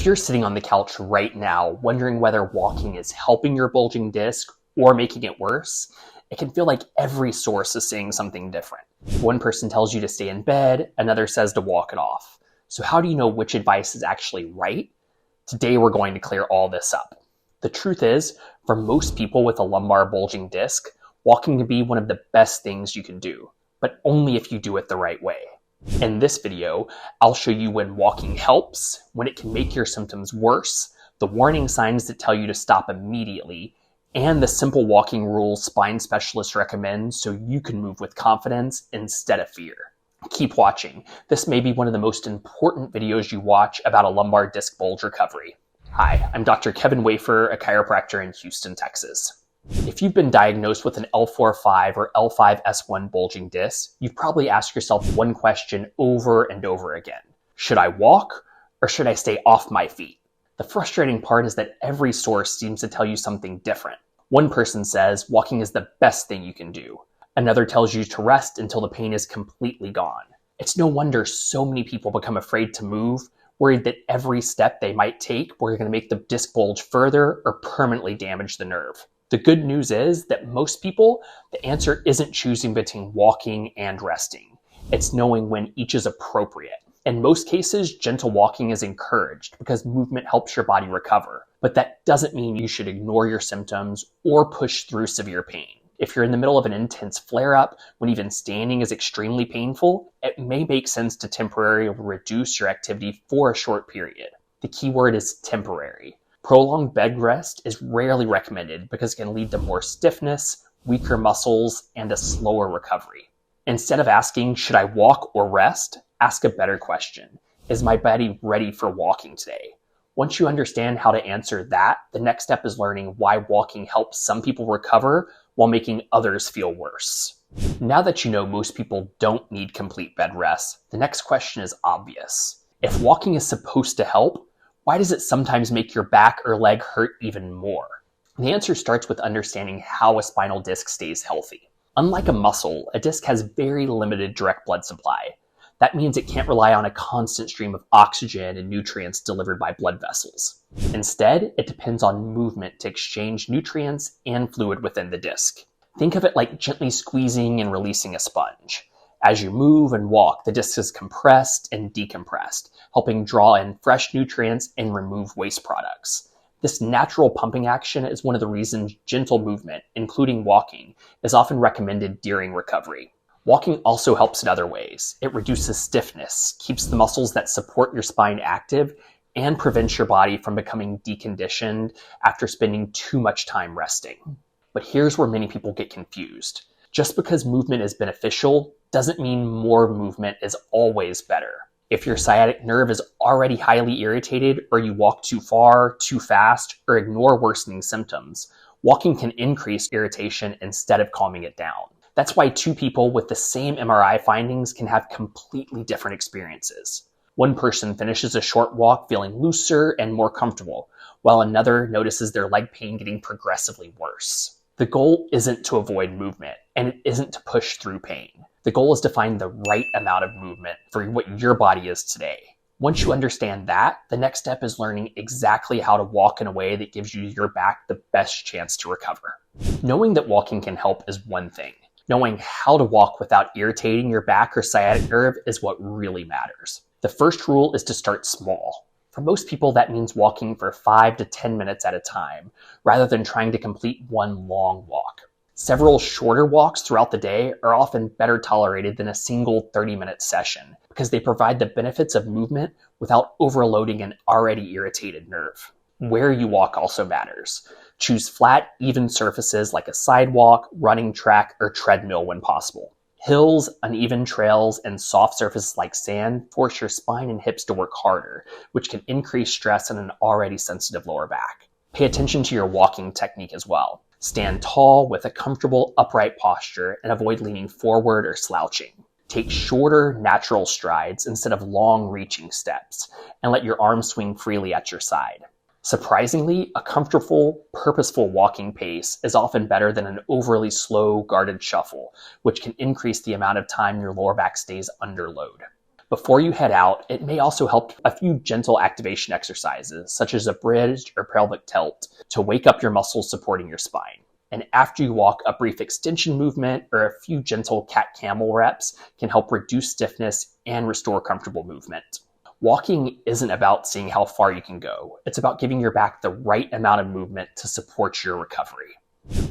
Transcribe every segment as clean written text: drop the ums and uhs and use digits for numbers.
If you're sitting on the couch right now wondering whether walking is helping your bulging disc or making it worse, it can feel like every source is saying something different. One person tells you to stay in bed, another says to walk it off. So how do you know which advice is actually right? Today we're going to clear all this up. The truth is, for most people with a lumbar bulging disc, walking can be one of the best things you can do, but only if you do it the right way. In this video, I'll show you when walking helps, when it can make your symptoms worse, the warning signs that tell you to stop immediately, and the simple walking rules spine specialists recommend so you can move with confidence instead of fear. Keep watching. This may be one of the most important videos you watch about a lumbar disc bulge recovery. Hi, I'm Dr. Kevin Wafer, a chiropractor in Houston, Texas. If you've been diagnosed with an L4-5 or L5-S1 bulging disc, you've probably asked yourself one question over and over again. Should I walk or should I stay off my feet? The frustrating part is that every source seems to tell you something different. One person says walking is the best thing you can do. Another tells you to rest until the pain is completely gone. It's no wonder so many people become afraid to move, worried that every step they might take were going to make the disc bulge further or permanently damage the nerve. The good news is that most people, the answer isn't choosing between walking and resting. It's knowing when each is appropriate. In most cases, gentle walking is encouraged because movement helps your body recover. But that doesn't mean you should ignore your symptoms or push through severe pain. If you're in the middle of an intense flare-up, when even standing is extremely painful, it may make sense to temporarily reduce your activity for a short period. The key word is temporary. Prolonged bed rest is rarely recommended because it can lead to more stiffness, weaker muscles, and a slower recovery. Instead of asking, should I walk or rest? Ask a better question. Is my body ready for walking today? Once you understand how to answer that, the next step is learning why walking helps some people recover while making others feel worse. Now that you know most people don't need complete bed rest, the next question is obvious. If walking is supposed to help, why does it sometimes make your back or leg hurt even more? The answer starts with understanding how a spinal disc stays healthy. Unlike a muscle, a disc has very limited direct blood supply. That means it can't rely on a constant stream of oxygen and nutrients delivered by blood vessels. Instead, it depends on movement to exchange nutrients and fluid within the disc. Think of it like gently squeezing and releasing a sponge. As you move and walk, the disc is compressed and decompressed, helping draw in fresh nutrients and remove waste products. This natural pumping action is one of the reasons gentle movement, including walking, is often recommended during recovery. Walking also helps in other ways. It reduces stiffness, keeps the muscles that support your spine active, and prevents your body from becoming deconditioned after spending too much time resting. But here's where many people get confused. Just because movement is beneficial doesn't mean more movement is always better. If your sciatic nerve is already highly irritated, or you walk too far, too fast, or ignore worsening symptoms, walking can increase irritation instead of calming it down. That's why two people with the same MRI findings can have completely different experiences. One person finishes a short walk feeling looser and more comfortable, while another notices their leg pain getting progressively worse. The goal isn't to avoid movement, and it isn't to push through pain. The goal is to find the right amount of movement for what your body is today. Once you understand that, the next step is learning exactly how to walk in a way that gives you your back the best chance to recover. Knowing that walking can help is one thing. Knowing how to walk without irritating your back or sciatic nerve is what really matters. The first rule is to start small. For most people, that means walking for 5 to 10 minutes at a time, rather than trying to complete one long walk. Several shorter walks throughout the day are often better tolerated than a single 30-minute session because they provide the benefits of movement without overloading an already irritated nerve. Where you walk also matters. Choose flat, even surfaces like a sidewalk, running track, or treadmill when possible. Hills, uneven trails, and soft surfaces like sand force your spine and hips to work harder, which can increase stress on an already sensitive lower back. Pay attention to your walking technique as well. Stand tall with a comfortable upright posture and avoid leaning forward or slouching. Take shorter, natural strides instead of long reaching steps, and let your arms swing freely at your side. Surprisingly, a comfortable, purposeful walking pace is often better than an overly slow, guarded shuffle, which can increase the amount of time your lower back stays under load. Before you head out, it may also help a few gentle activation exercises, such as a bridge or pelvic tilt, to wake up your muscles supporting your spine. And after you walk, a brief extension movement or a few gentle cat-camel reps can help reduce stiffness and restore comfortable movement. Walking isn't about seeing how far you can go. It's about giving your back the right amount of movement to support your recovery.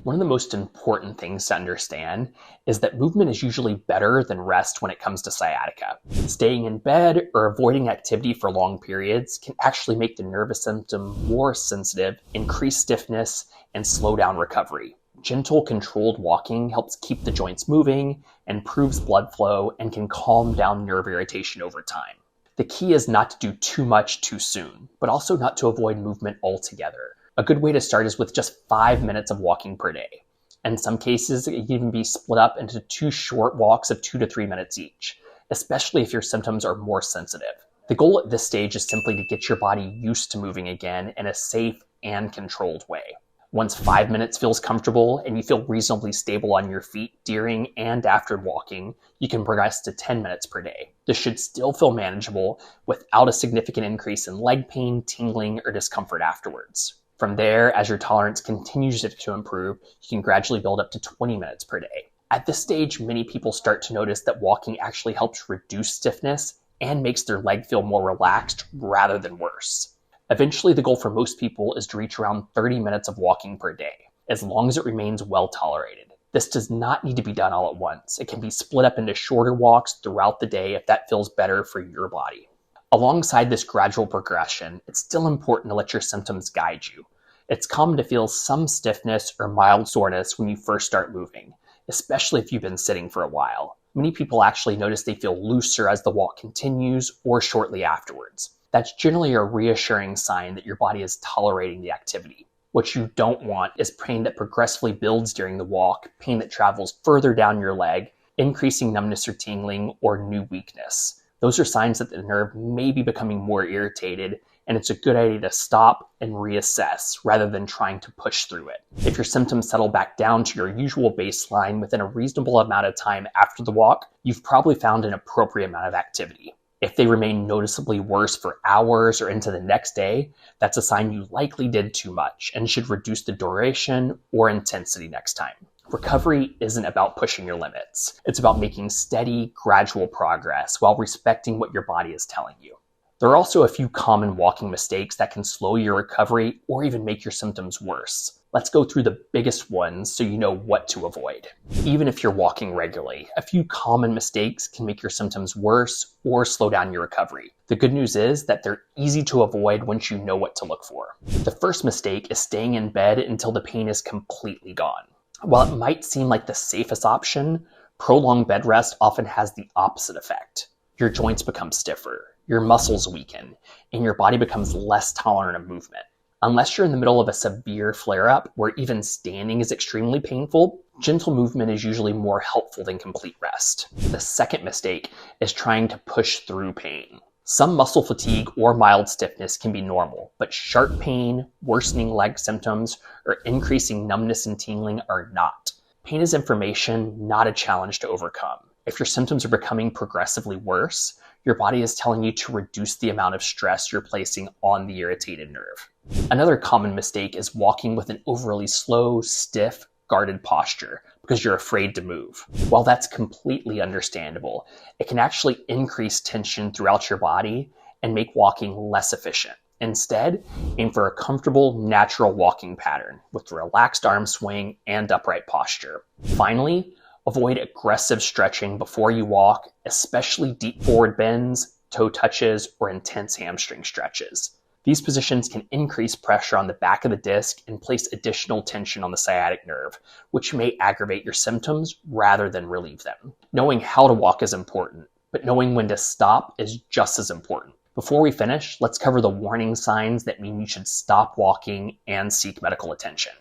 One of the most important things to understand is that movement is usually better than rest when it comes to sciatica. Staying in bed or avoiding activity for long periods can actually make the nervous system more sensitive, increase stiffness, and slow down recovery. Gentle, controlled walking helps keep the joints moving, improves blood flow, and can calm down nerve irritation over time. The key is not to do too much too soon, but also not to avoid movement altogether. A good way to start is with just 5 minutes of walking per day. In some cases, it can even be split up into 2 short walks of 2 to 3 minutes each, especially if your symptoms are more sensitive. The goal at this stage is simply to get your body used to moving again in a safe and controlled way. Once 5 minutes feels comfortable and you feel reasonably stable on your feet during and after walking, you can progress to 10 minutes per day. This should still feel manageable without a significant increase in leg pain, tingling, or discomfort afterwards. From there, as your tolerance continues to improve, you can gradually build up to 20 minutes per day. At this stage, many people start to notice that walking actually helps reduce stiffness and makes their leg feel more relaxed rather than worse. Eventually, the goal for most people is to reach around 30 minutes of walking per day, as long as it remains well tolerated. This does not need to be done all at once. It can be split up into shorter walks throughout the day if that feels better for your body. Alongside this gradual progression, it's still important to let your symptoms guide you. It's common to feel some stiffness or mild soreness when you first start moving, especially if you've been sitting for a while. Many people actually notice they feel looser as the walk continues or shortly afterwards. That's generally a reassuring sign that your body is tolerating the activity. What you don't want is pain that progressively builds during the walk, pain that travels further down your leg, increasing numbness or tingling, or new weakness. Those are signs that the nerve may be becoming more irritated, and it's a good idea to stop and reassess rather than trying to push through it. If your symptoms settle back down to your usual baseline within a reasonable amount of time after the walk, you've probably found an appropriate amount of activity. If they remain noticeably worse for hours or into the next day, that's a sign you likely did too much and should reduce the duration or intensity next time. Recovery isn't about pushing your limits. It's about making steady, gradual progress while respecting what your body is telling you. There are also a few common walking mistakes that can slow your recovery or even make your symptoms worse. Let's go through the biggest ones so you know what to avoid. Even if you're walking regularly, a few common mistakes can make your symptoms worse or slow down your recovery. The good news is that they're easy to avoid once you know what to look for. The first mistake is staying in bed until the pain is completely gone. While it might seem like the safest option, prolonged bed rest often has the opposite effect. Your joints become stiffer, your muscles weaken, and your body becomes less tolerant of movement. Unless you're in the middle of a severe flare-up where even standing is extremely painful, gentle movement is usually more helpful than complete rest. The second mistake is trying to push through pain. Some muscle fatigue or mild stiffness can be normal, but sharp pain, worsening leg symptoms, or increasing numbness and tingling are not. Pain is information, not a challenge to overcome. If your symptoms are becoming progressively worse, your body is telling you to reduce the amount of stress you're placing on the irritated nerve. Another common mistake is walking with an overly slow, stiff, guarded posture because you're afraid to move. While that's completely understandable, it can actually increase tension throughout your body and make walking less efficient. Instead, aim for a comfortable, natural walking pattern with relaxed arm swing and upright posture. Finally, avoid aggressive stretching before you walk, especially deep forward bends, toe touches, or intense hamstring stretches. These positions can increase pressure on the back of the disc and place additional tension on the sciatic nerve, which may aggravate your symptoms rather than relieve them. Knowing how to walk is important, but knowing when to stop is just as important. Before we finish, let's cover the warning signs that mean you should stop walking and seek medical attention.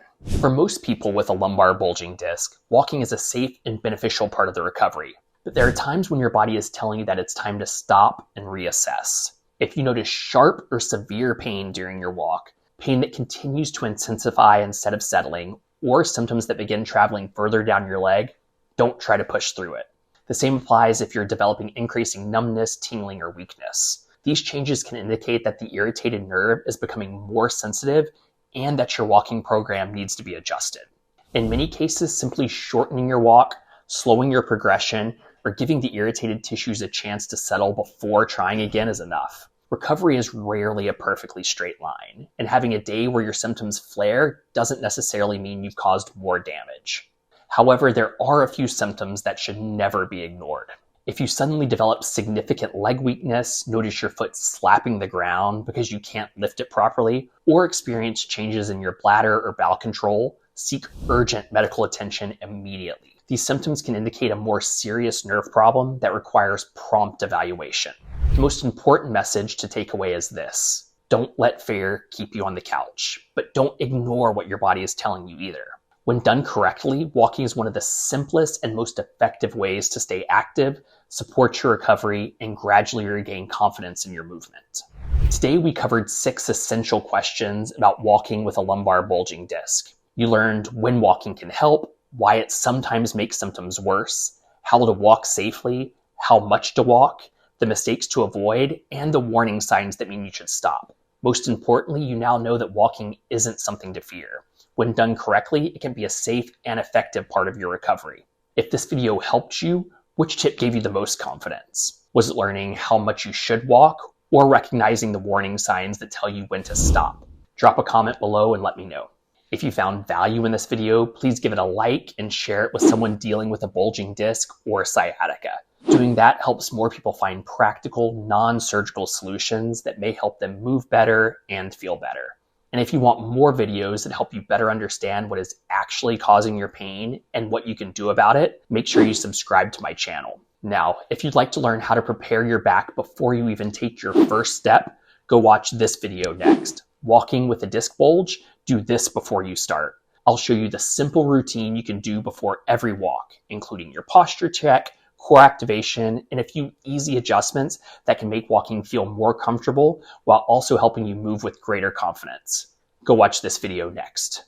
For most people with a lumbar bulging disc, walking is a safe and beneficial part of the recovery, but there are times when your body is telling you that it's time to stop and reassess. If you notice sharp or severe pain during your walk, pain that continues to intensify instead of settling, or symptoms that begin traveling further down your leg, don't try to push through it. The same applies if you're developing increasing numbness, tingling, or weakness. These changes can indicate that the irritated nerve is becoming more sensitive and that your walking program needs to be adjusted. In many cases, simply shortening your walk, slowing your progression, or giving the irritated tissues a chance to settle before trying again is enough. Recovery is rarely a perfectly straight line, and having a day where your symptoms flare doesn't necessarily mean you've caused more damage. However, there are a few symptoms that should never be ignored. If you suddenly develop significant leg weakness, notice your foot slapping the ground because you can't lift it properly, or experience changes in your bladder or bowel control, seek urgent medical attention immediately. These symptoms can indicate a more serious nerve problem that requires prompt evaluation. The most important message to take away is this: don't let fear keep you on the couch, but don't ignore what your body is telling you either. When done correctly, walking is one of the simplest and most effective ways to stay active, support your recovery, and gradually regain confidence in your movement. Today, we covered 6 essential questions about walking with a lumbar bulging disc. You learned when walking can help, why it sometimes makes symptoms worse, how to walk safely, how much to walk, the mistakes to avoid, and the warning signs that mean you should stop. Most importantly, you now know that walking isn't something to fear. When done correctly, it can be a safe and effective part of your recovery. If this video helped you, which tip gave you the most confidence? Was it learning how much you should walk, or recognizing the warning signs that tell you when to stop? Drop a comment below and let me know. If you found value in this video, please give it a like and share it with someone dealing with a bulging disc or sciatica. Doing that helps more people find practical, non-surgical solutions that may help them move better and feel better. And if you want more videos that help you better understand what is actually causing your pain and what you can do about it, make sure you subscribe to my channel. Now, if you'd like to learn how to prepare your back before you even take your first step, go watch this video next. Walking with a disc bulge, do this before you start. I'll show you the simple routine you can do before every walk, including your posture check, core activation, and a few easy adjustments that can make walking feel more comfortable while also helping you move with greater confidence. Go watch this video next.